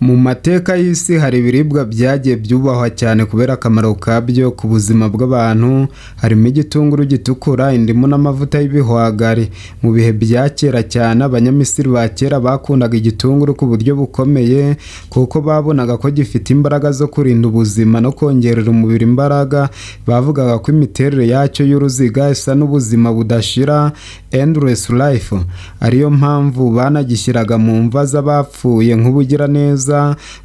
Mu mateka y'isi hari ibiribwa byagiye byubahwa cyane kubera akamaro kabyo ku buzima bw'abantu, harimo igitunguru gitukura, indimu n'amavuta y'ibihwagari. Mu bihe bya kera cyane abanyamisiri ba kera bakundaga igitunguru ku buryo bukomeye kuko babonaga ko gifite imbaraga zo kurinda ubuzima no kongerera umubiri imbaraga. Bavugaga ko imiterere yacyo y'uruziga isa n'ubuzima budashira, endless life, ariyo mpamvu banagishyiraga mu mva z'abapfuye nk'ubugiraneza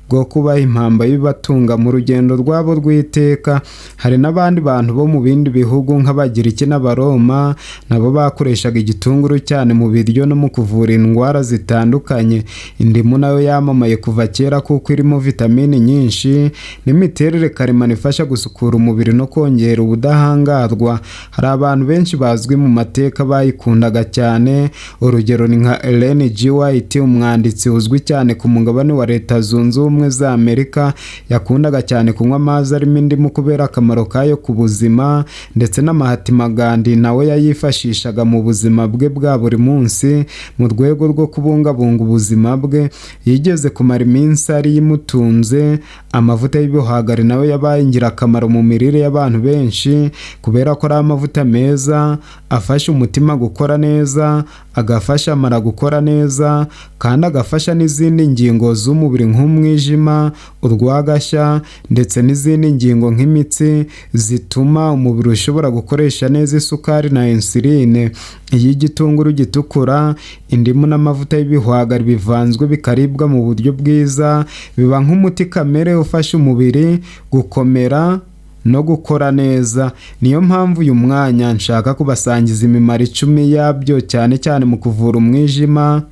bwo kubaha impamba y'ibibatunga mu rugendo rwabo rw'iteka. Hari n'abandi bantu bo mu bindi bihugu nk'Abagiriki n'Abaroma nabo bakoreshaga igitunguru cyane mu biryo no mu kuvura indwara zitandukanye. Indimu nayo yamamaye kuva kera kuko irimo vitamini nyinshi n'imiterere karemano ifasha gusukura umubiri no kongera ubudahangarwa. Hari abantu benshi bazwi mu mateka bayikundaga cyane, urugero ni nka Ellen G. White, umwanditsi uzwi cyane ku mugabane wa Leta Zunze Ubumwe za Amerika. Yakundaga cyane kunywa amazi arimo indimu kubera akamaro kayo ku buzima, ndetse na Mahatma Gandhi nawe yayifashishaga mu buzima bwe bwa buri munsi mu rwego rwo kubungabunga ubuzima bwe. Yigeze kumara iminsi ari imutunze. Amavuta y'ibihwagari nawe yabaye ingirakamaro mu mirire y'abantu benshi kubera ko ari amavuta meza afasha umutima gukora neza, agafasha amara gukora neza, kandi agafasha n'izindi ngingo z'umubiri nk'umwijima, urwagashya ndetse n'izindi ngingo nk'imitsi zituma umubiri ushobora gukoresha neza isukari na insuline. Iyo igitunguru gitukura, indimu n'amavuta y'ibihwagari bivanzwe bikaribwa mu buryo bwiza, biba nk'umuti kamere ufasha umubiri gukomera no gukora neza. Niyo mpamvu uyu mwanya nshaka kubasangiza imimaro 10 yabyo, cyane cyane mu kuvura umwijima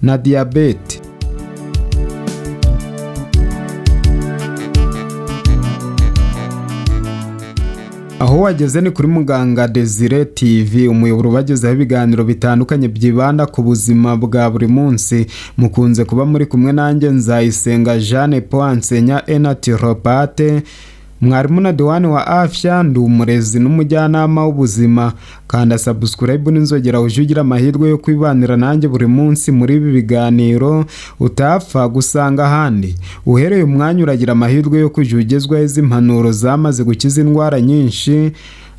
na diyabete. Aho wageze ni kuri Muganga Desire TV, umuyoboro ubagezaho ibiganiro bitandukanye byibanda ku buzima bwa buri munsi. Mukunze kuba muri kumwe nanjye Nzayisenga Jeanne Paul nsenya naturopathe, mwarimu na diwani wa afya, ndi umurezi n'umujyanama w'ubuzima. Kanda subscribe n'inzogera uje ugira amahirwe yo kwibanira nanjye buri munsi muri ibi biganiro utapfa gusanga ahandi. Uhereye umwanya uragira amahirwe yo kujya ugezwaho izi mpanuro zamaze gukiza indwara nyinshi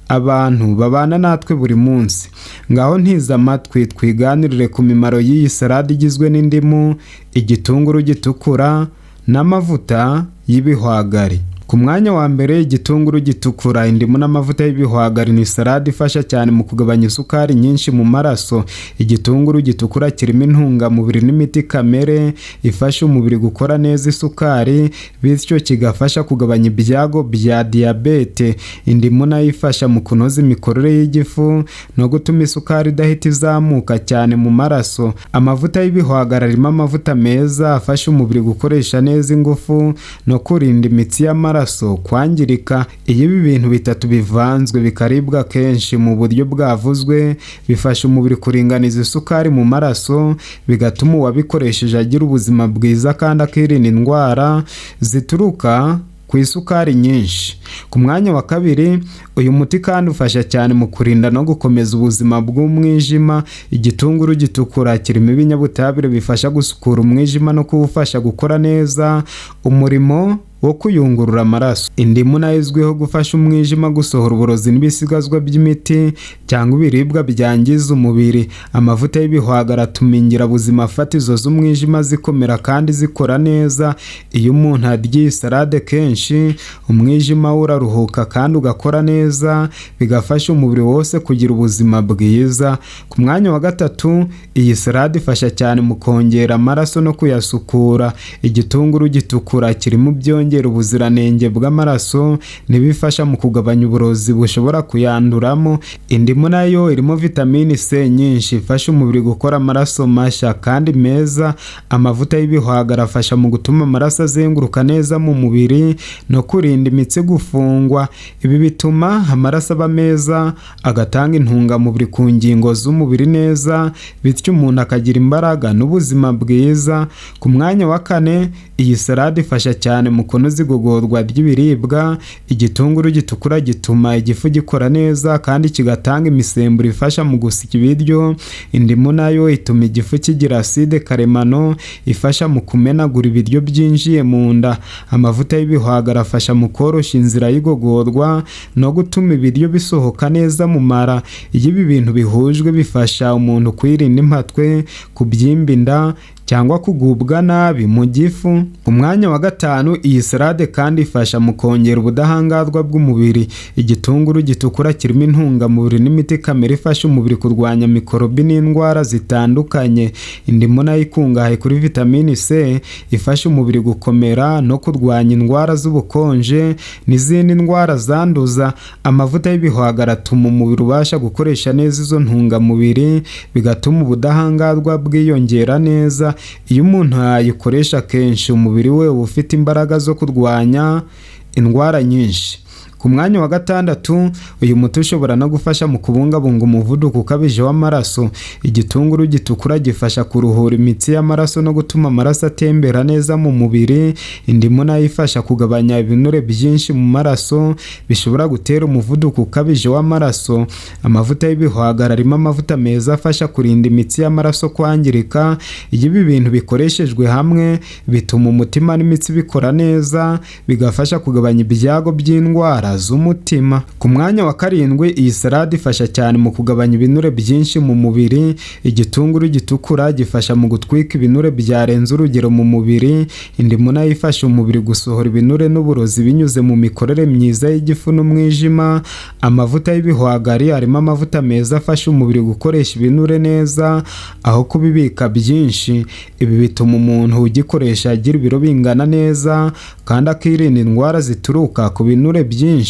abantu babana natwe buri munsi. Ngaho ntiza amatwi twiganirire ku mimaro y'iyi salade igizwe n'indimu, igitunguru gitukura n'amavuta y'ibihwagari. Ku mwanya wa mbere, igitunguru gitukura, indimu n'amavuta y'ibihwagari ni salade ifasha cyane mu kugabanya isukari nyinshi mu maraso. Igitunguru gitukura kirimo intungamubiri n'imiti kamere ifasha umubiri gukora neza isukari, bityo kigafasha kugabanya ibyago bya diyabete. Indimu nayo ifasha mu kunoza imikorere y'igifu no gutuma isukari idahita izamuka cyane mu maraso. Amavuta y'ibihwagari arimo amavuta meza afasha umubiri gukoresha neza ingufu no kurinda imitsi y'amaraso kwangirika. Iyo ibi bintu bitatu bivanzwe bikaribwa kenshi mu buryo bwavuzwe, bifasha umubiri kuringaniza isukari mu maraso, bigatuma uwabikoresheje agira ubuzima bwiza kandi akirinda indwara zituruka ku isukari nyinshi. Ku mwanya wa kabiri, uyu muti kandi ufasha cyane mu kurinda no gukomeza ubuzima bw'umwijima. Igitunguru gitukura kirimo ibinyabutabire bifasha gusukura umwijima no kuwufasha gukora neza umurimo wo kuyungurura amaraso. Indimu nayo izwiho gufasha umwijima gusohora uburozi n'ibisigazwa by'imiti cyangwa ibiribwa byangiza umubiri. Amavuta y'ibihwagari atuma ingirabuzima fatizo z'umwijima zikomera kandi zikora neza. Iyo umuntu arya iyi salade kenshi, umwijima uraruhuka kandi ugakora neza, bigafasha umubiri wose kugira ubuzima bwiza. Ku mwanya wa gatatu, iyi salade ifasha cyane mu kongera amaraso no kuyasukura. Igitunguru gitukura kirimo byongera ubuziranenge bw'amaraso n'ibifasha mu kugabanya uburozi bushobora kuyanduramo. Indimu nayo irimo vitamini C nyinshi ifasha umubiri gukora amaraso mashya kandi meza. Amavuta y'ibihwagari afasha mu gutuma amaraso azenguruka neza mu mubiri no kurinda imitsi gufungwa. Ibi bituma amaraso aba meza, agatanga intungamubiri ku ngingo z'umubiri neza, bityo umuntu akagira imbaraga n'ubuzima bwiza. Ku mwanya wa kane, iyi salade ifasha cyane mu kunoza igogorwa ry'ibiribwa. Igitunguru gitukura gituma igifu gikora neza kandi kigatanga imisemburo ifasha mu gusya ibiryo. Indimu nayo ituma igifu kigira acide karemano ifasha mu kumenagura ibiryo byinjiye mu nda. Amavuta y'ibihwagari afasha mu koroshya inzira y'igogorwa no gutuma ibiryo bisohoka neza mu mara. Iyo ibi bintu bihujwe bifasha umuntu kwirinda impatwe, kubyimba inda cyangwa kugubwa nabi mu gifu. Ku mwanya wa gatanu, iyi salade kandi ifasha mu kongera ubudahangarwa bw'umubiri. Igitunguru gitukura kirimo intungamubiri n'imiti kamere ifasha umubiri kurwanya mikorobi n'indwara zitandukanye. Indimu nayo ikungahaye kuri vitamini C ifasha umubiri gukomera no kurwanya indwara z'ubukonje n'izindi ndwara zanduza. Amavuta y'ibihwagari atuma umubiri ubasha gukoresha neza izo ntungamubiri, bigatuma ubudahangarwa bwiyongera neza. Iyo umuntu ayikoresha kenshi, umubiri we uba ufite imbaraga zo kurwanya indwara nyinshi. Ku mwanya wa gatandatu, uyu muti ushobora no gufasha mu kubungabunga umuvuduko ukabije w'amaraso. Igitunguru gitukura gifasha kuruhura imitsi y'amaraso no gutuma amaraso atembera neza mu mubiri. Indimu nayo ifasha kugabanya ibinure byinshi mu maraso bishobora gutera umuvuduko ukabije w'amaraso. Amavuta y'ibihwagari arimo amavuta meza afasha kurinda imitsi y'amaraso kwangirika. Iyo ibi bintu bikoreshejwe hamwe bituma umutima n'imitsi bikora neza, bigafasha kugabanya ibyago by'indwara z'umutima. Ku mwanya wa karindwi, iyi salade ifasha cyane mu kugabanya ibinure byinshi mu mubiri. Igitunguru gitukura gifasha mu gutwika ibinure byarenze urugero mu mubiri. Indimu nayo ifasha umubiri gusohora ibinure n'uburozi binyuze mu mikorere myiza y'igifu n'umwijima. Amavuta y'ibihwagari arimo amavuta meza afasha umubiri gukoresha ibinure neza aho kubibika byinshi. Ibi bituma umuntu ugikoresha agira ibiro bingana neza kandi akirinda indwara zituruka ku binure byinshi.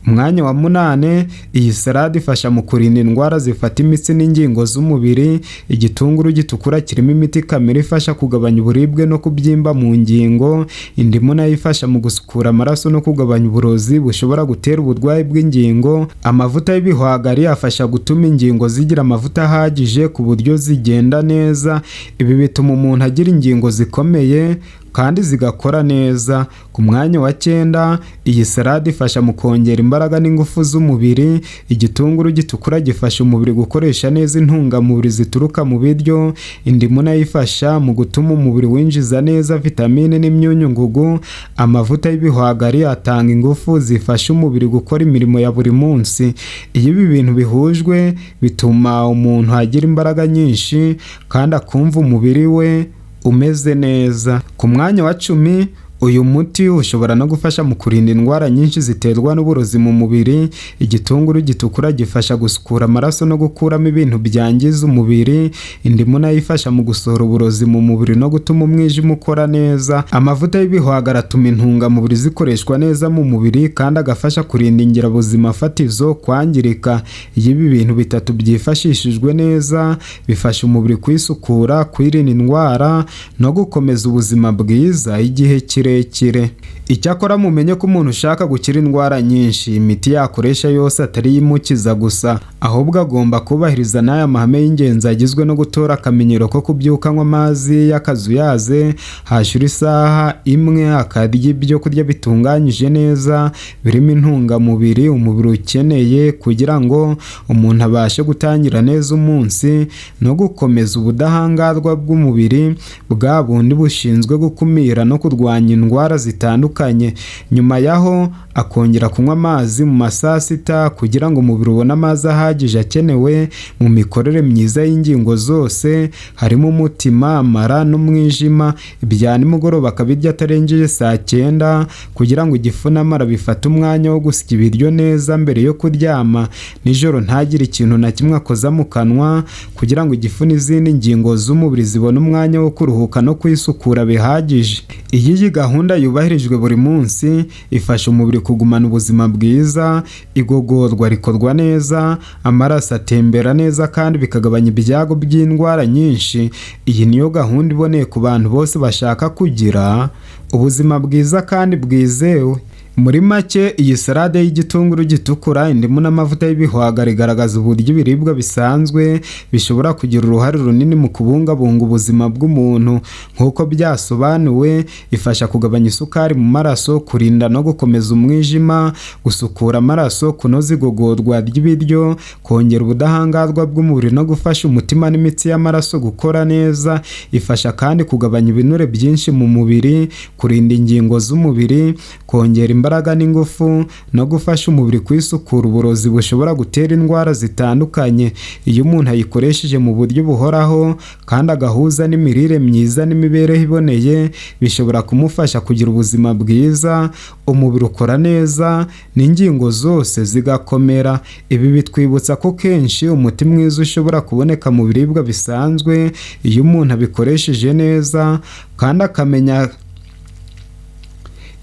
Umwanya wa munane, iyi salade ifasha mu kurinda indwara zifata imitsi n'ingingo z'umubiri. Igitunguru gitukura kirimo imiti kamere ifasha kugabanya uburibwe no kubyimba mu ngingo. Indimu nayo ifasha mu gusukura amaraso no kugabanya uburozi bushobora gutera uburwayi bw'ingingo. Amavuta y'ibihwagari afasha gutuma ingingo zigira amavuta ahagije ku buryo zigenda neza. Ibi bituma umuntu agira ingingo zikomeye kandi zigakora neza. Ku mwanya wa 9, iyi salade ifasha mu kongera imbaraga n'ingufu z'umubiri. Igitunguru gitukura gifasha umubiri gukoresha neza intungamubiri zituruka mu biryo. Indimu nayo ifasha mu gutuma umubiri winjiza neza vitamine n'imyunyu ngugu. Amavuta y'ibihwagari atanga ingufu zifasha umubiri gukora imirimo ya buri munsi. Iyo ibi bintu bihujwe bituma umuntu agira imbaraga nyinshi kandi akumva umubiri we umeze neza. Ku mwanya wa 10, uyu muti ushobora no gufasha mu kurinda indwara nyinshi ziterwa n'uburozi mu mubiri. Igitunguru gitukura gifasha gusukura amaraso no gukuramo ibintu byangiza umubiri. Indimu nayo ifasha mu gusohora uburozi mu mubiri no gutuma umwijima ukora neza. Amavuta y'ibihwagari atuma intungamubiri zikoreshwa neza mu mubiri kandi agafasha kurinda ingirabuzima fatizo kwangirika. Iyo ibi bintu bitatu byifashishijwe neza, bifasha umubiri kwisukura, kwirinda indwara no gukomeza ubuzima bwiza igihe kirekire. Icyakora mumenye ko umuntu ushaka gukira indwara nyinshi, imiti yakoresha yose atari imukiza gusa, ahubwo agomba kubahiriza n'aya mahame y'ingenzi agizwe no gutora akamenyero ko kubyuka anywa amazi y'akazuyaze, hashira isaha imwe akarya ibyo kurya bitunganyije neza birimo intungamubiri umubiri ukeneye kugira ngo umuntu abashe gutangira neza umunsi no gukomeza ubudahangarwa bw'umubiri bwa bundi bushinzwe gukumira no kurwanya indwara zitandukanye. Nyuma yaho akongera kunywa amazi mu masaa 6 kugira ngo umubiri ubone amazi ahagije akenewe mu mikorere myiza y'ingingo zose harimo umutima, amara n'umwijima. Ibya nimugoroba akabirya atarengeje saa 9 kugira ngo igifu n'amara bifate umwanya wo gusya ibiryo neza mbere yo kuryama. Nijoro ntagire ikintu na kimwe akoza mu kanwa kugira ngo igifu n'izindi ngingo z'umubiri zibone umwanya wo kuruhuka no kwisukura bihagije. Iyi gahunda yubahirijwe buri munsi ifasha umubiri kugumana ubuzima bwiza, igogorwa rikorwa neza, amaraso atembera neza kandi bikagabanya ibyago by'indwara nyinshi. Iyi niyo gahunda iboneye ku bantu bose bashaka kugira ubuzima bwiza kandi bwizewe. Muri make iyi salade y'igitunguru gitukura, indimu n'amavuta y'ibihwagari igaragaza uburyo ibiribwa bisanzwe bishobora kugira uruhare runini mu kubungabunga ubuzima bw'umuntu. Nk'uko byasobanuwe, ifasha kugabanya isukari mu maraso, kurinda no gukomeza umwijima, gusukura amaraso, kunoza igogorwa ry'ibiryo, kongera ubudahangarwa bw'umubiri no gufasha umutima n'imitsi y'amaraso gukora neza. Ifasha kandi kugabanya ibinure byinshi mu mubiri, kurinda ingingo z'umubiri, kongera imbaraga n'ingufu no gufasha umubiri kwisukura uburozi bushobora gutera indwara zitandukanye. Iyo umuntu ayikoresheje mu buryo buhoraho kandi agahuza n'imirire myiza n'imibereho iboneye, bishobora kumufasha kugira ubuzima bwiza, umubiri ukora neza n'ingingo zose zigakomera. Ibi bitwibutsa ko kenshi umuti mwiza ushobora kuboneka mu biribwa bisanzwe iyo umuntu abikoresheje neza kandi akamenya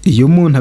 iyo umuntu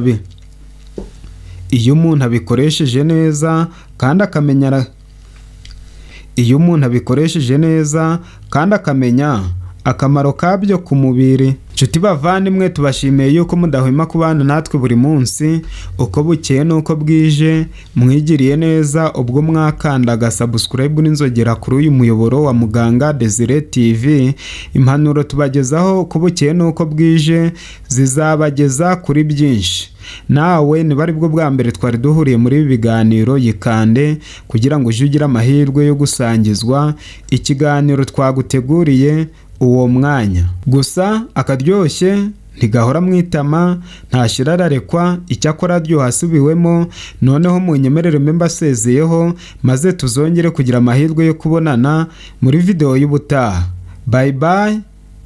abikoresheje neza kandi akamenya akamaro kabyo ku mubiri. Nshuti bavandimwe, tubashimiye yuko mudahwema kubana natwe buri munsi uko bukeye n'uko bwije. Mwigiriye neza ubwo mwakandaga subscribe n'inzogera kuri uyu muyoboro wa Muganga Desire TV. Impanuro tubagezaho uko bukeye n'uko bwije zizabageza kuri byinshi. Nawe niba ari bwo bwa mbere twari duhuriye muri ibi biganiro, yikande kugira ngo ujye ugira amahirwe yo gusangizwa ikiganiro twaguteguriye uwo mwanya. Gusa akaryoshye ntigahora mwitama, ntashira ararekwa, icyakora aryoha asubiwemo. Noneho munyemerere mbasezeyeho, maze tuzongere kugira amahirwe yo kubonana muri video y'ubutaha. Bye bye,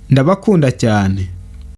ndabakunda cyane.